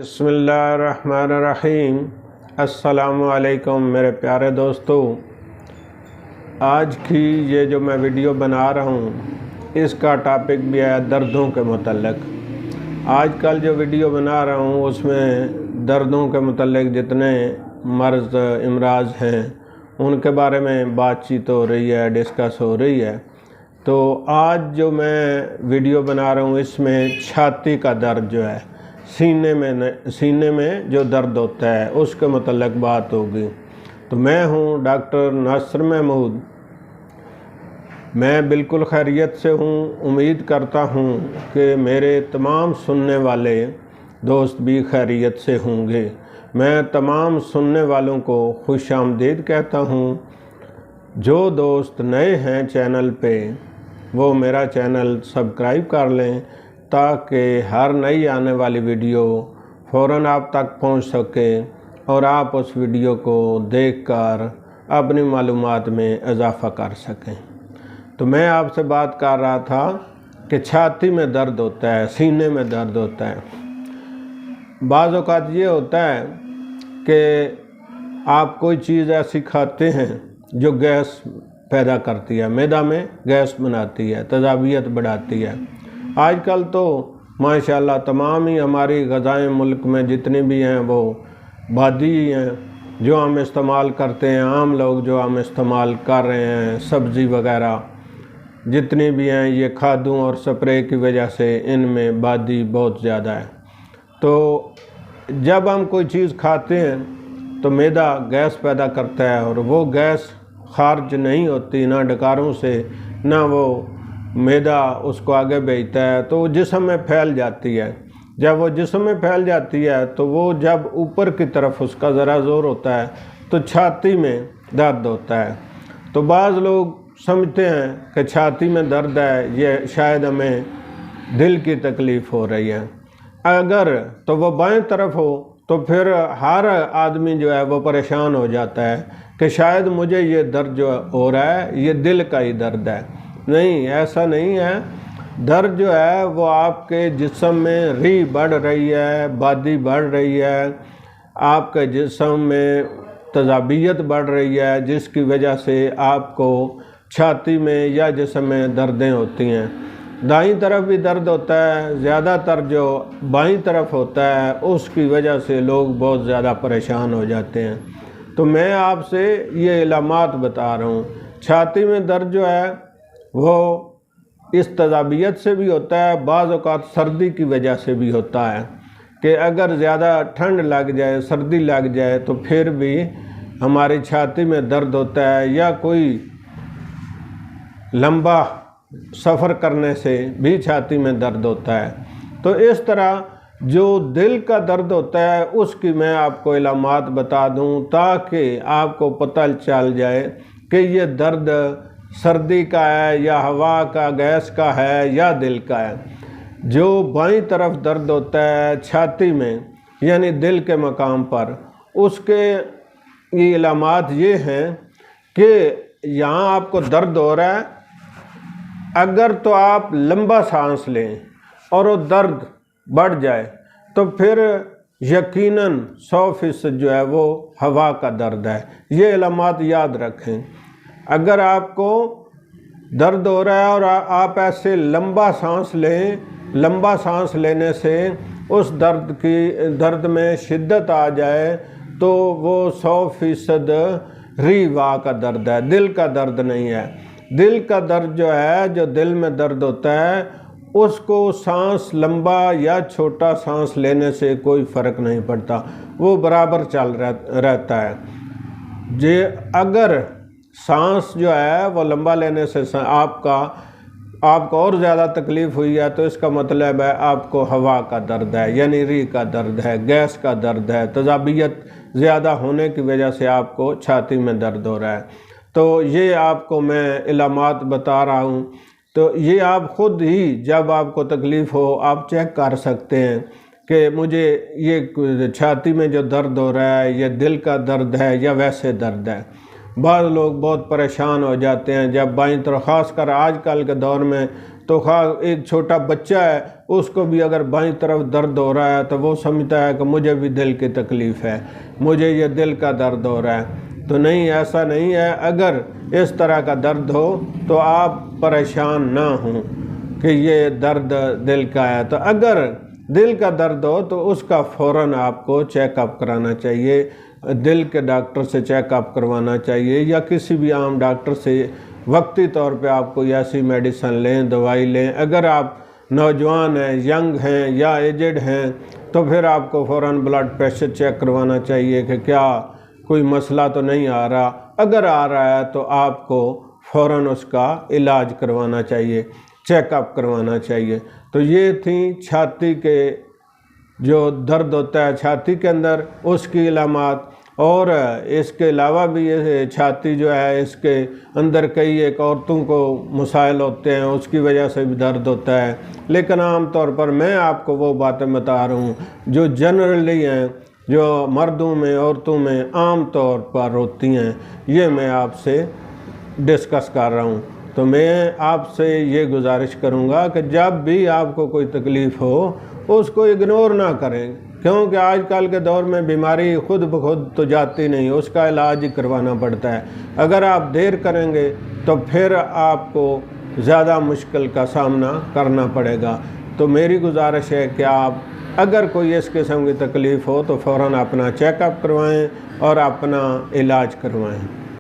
बिस्मिल्लाहिर्रहमानिर्रहीम। अस्सलामुअलैकुम मेरे प्यारे दोस्तों, आज की ये जो मैं वीडियो बना रहा हूँ इसका टॉपिक भी है दर्दों के मुतल्लिक़। आजकल जो वीडियो बना रहा हूँ उसमें दर्दों के मुतल्लिक़ जितने मर्ज़ इमराज़ हैं उनके बारे में बातचीत हो रही है, डिस्कस हो रही है। तो आज जो मैं वीडियो बना रहा हूँ इसमें छाती का दर्द जो है, सीने में जो दर्द होता है उसके मुतल्लिक़ बात होगी। तो मैं हूँ डॉक्टर नासिर महमूद। मैं बिल्कुल खैरियत से हूँ। उम्मीद करता हूँ कि मेरे तमाम सुनने वाले दोस्त भी खैरियत से होंगे। मैं तमाम सुनने वालों को खुशामदीद कहता हूँ। जो दोस्त नए हैं चैनल पे वो मेरा चैनल सब्सक्राइब कर लें ताकि हर नई आने वाली वीडियो फ़ौरन आप तक पहुंच सके और आप उस वीडियो को देखकर अपनी मालूमात में इजाफ़ा कर सकें। तो मैं आपसे बात कर रहा था कि छाती में दर्द होता है, सीने में दर्द होता है। बाज़ औक़ात ये होता है कि आप कोई चीज़ ऐसी खाते हैं जो गैस पैदा करती है, मैदा में गैस बनाती है, तेज़ाबियत बढ़ाती है। आजकल तो माशाल्लाह तमाम ही हमारी ग़ज़ाएँ मुल्क में जितनी भी हैं वो बादी हैं जो हम इस्तेमाल करते हैं। आम लोग जो हम इस्तेमाल कर रहे हैं, सब्ज़ी वग़ैरह जितनी भी हैं, ये खादों और स्प्रे की वजह से इनमें बादी बहुत ज़्यादा है। तो जब हम कोई चीज़ खाते हैं तो मैदा गैस पैदा करता है और वो गैस खारिज नहीं होती ना डकारों से, ना वो मैदा उसको आगे भेजता है तो वो जिस्म में फैल जाती है। जब वो जिस्म में फैल जाती है तो वो जब ऊपर की तरफ उसका ज़रा ज़ोर होता है तो छाती में दर्द होता है। तो बाज़ लोग समझते हैं कि छाती में दर्द है, ये शायद हमें दिल की तकलीफ़ हो रही है। अगर तो वो बाएं तरफ हो तो फिर हर आदमी जो है वो परेशान हो जाता है कि शायद मुझे ये दर्द जो हो रहा है ये दिल का ही दर्द है। नहीं, ऐसा नहीं है। दर्द जो है वो आपके जिस्म में री बढ़ रही है, बादी बढ़ रही है, आपके जिस्म में तेज़ाबियत बढ़ रही है जिसकी वजह से आपको छाती में या जिस्म में दर्दें होती हैं। दाईं तरफ भी दर्द होता है, ज़्यादातर जो बाईं तरफ होता है उसकी वजह से लोग बहुत ज़्यादा परेशान हो जाते हैं। तो मैं आपसे ये इलामात बता रहा हूँ। छाती में दर्द जो है वो इस तेज़ाबियत से भी होता है, बाज़ औक़ात सर्दी की वजह से भी होता है कि अगर ज़्यादा ठंड लग जाए, सर्दी लग जाए तो फिर भी हमारी छाती में दर्द होता है, या कोई लंबा सफ़र करने से भी छाती में दर्द होता है। तो इस तरह जो दिल का दर्द होता है उसकी मैं आपको इलामात बता दूं ताकि आपको पता चल जाए कि ये दर्द सर्दी का है या हवा का, गैस का है या दिल का है। जो बाईं तरफ दर्द होता है छाती में यानी दिल के मकाम पर, उसके ये इलामात ये हैं कि यहाँ आपको दर्द हो रहा है, अगर तो आप लंबा सांस लें और वो दर्द बढ़ जाए तो फिर यकीनन 100% जो है वो हवा का दर्द है। ये इलामात याद रखें। अगर आपको दर्द हो रहा है और आप ऐसे लंबा सांस लें, लंबा सांस लेने से उस दर्द में शिद्दत आ जाए तो वो 100% रीवा का दर्द है, दिल का दर्द नहीं है। दिल का दर्द जो है, जो दिल में दर्द होता है, उसको सांस लंबा या छोटा सांस लेने से कोई फ़र्क नहीं पड़ता, वो बराबर चल रहता है। जे अगर सांस जो है वो लंबा लेने से आपको और ज़्यादा तकलीफ़ हुई है तो इसका मतलब है आपको हवा का दर्द है, यानी री का दर्द है, गैस का दर्द है, तेज़ाबियत ज़्यादा होने की वजह से आपको छाती में दर्द हो रहा है। तो ये आपको मैं इलामात बता रहा हूँ। तो ये आप ख़ुद ही जब आपको तकलीफ़ हो आप चेक कर सकते हैं कि मुझे ये छाती में जो दर्द हो रहा है ये दिल का दर्द है या वैसे दर्द है। बाज़ लोग बहुत परेशान हो जाते हैं जब बाईं तरफ, ख़ासकर आजकल के दौर में तो खा एक छोटा बच्चा है उसको भी अगर बाईं तरफ दर्द हो रहा है तो वो समझता है कि मुझे भी दिल की तकलीफ़ है, मुझे ये दिल का दर्द हो रहा है। तो नहीं, ऐसा नहीं है। अगर इस तरह का दर्द हो तो आप परेशान ना हों कि ये दर्द दिल का है। तो अगर दिल का दर्द हो तो उसका फ़ौरन आपको चेकअप कराना चाहिए, दिल के डॉक्टर से चेकअप करवाना चाहिए, या किसी भी आम डॉक्टर से वक्ती तौर पे आप कोई ऐसी मेडिसिन लें, दवाई लें। अगर आप नौजवान हैं, यंग हैं या एजेड हैं तो फिर आपको फ़ौरन ब्लड प्रेशर चेक करवाना चाहिए कि क्या कोई मसला तो नहीं आ रहा। अगर आ रहा है तो आपको फ़ौरन उसका इलाज करवाना चाहिए, चेकअप करवाना चाहिए। तो ये थी छाती के जो दर्द होता है छाती के अंदर, उसकी इलामात। और इसके अलावा भी ये छाती जो है इसके अंदर कई एक औरतों को मसाइल होते हैं, उसकी वजह से भी दर्द होता है। लेकिन आम तौर पर मैं आपको वो बातें बता रहा हूँ जो जनरली हैं, जो मर्दों में औरतों में आम तौर पर होती हैं, ये मैं आपसे डिस्कस कर रहा हूँ। तो मैं आपसे ये गुजारिश करूँगा कि जब भी आपको कोई तकलीफ़ हो उसको इग्नोर ना करें, क्योंकि आजकल के दौर में बीमारी खुद ब खुद तो जाती नहीं, उसका इलाज ही करवाना पड़ता है। अगर आप देर करेंगे तो फिर आपको ज़्यादा मुश्किल का सामना करना पड़ेगा। तो मेरी गुजारिश है कि आप अगर कोई इस किस्म की तकलीफ़ हो तो फ़ौरन अपना चेकअप करवाएं और अपना इलाज करवाएं।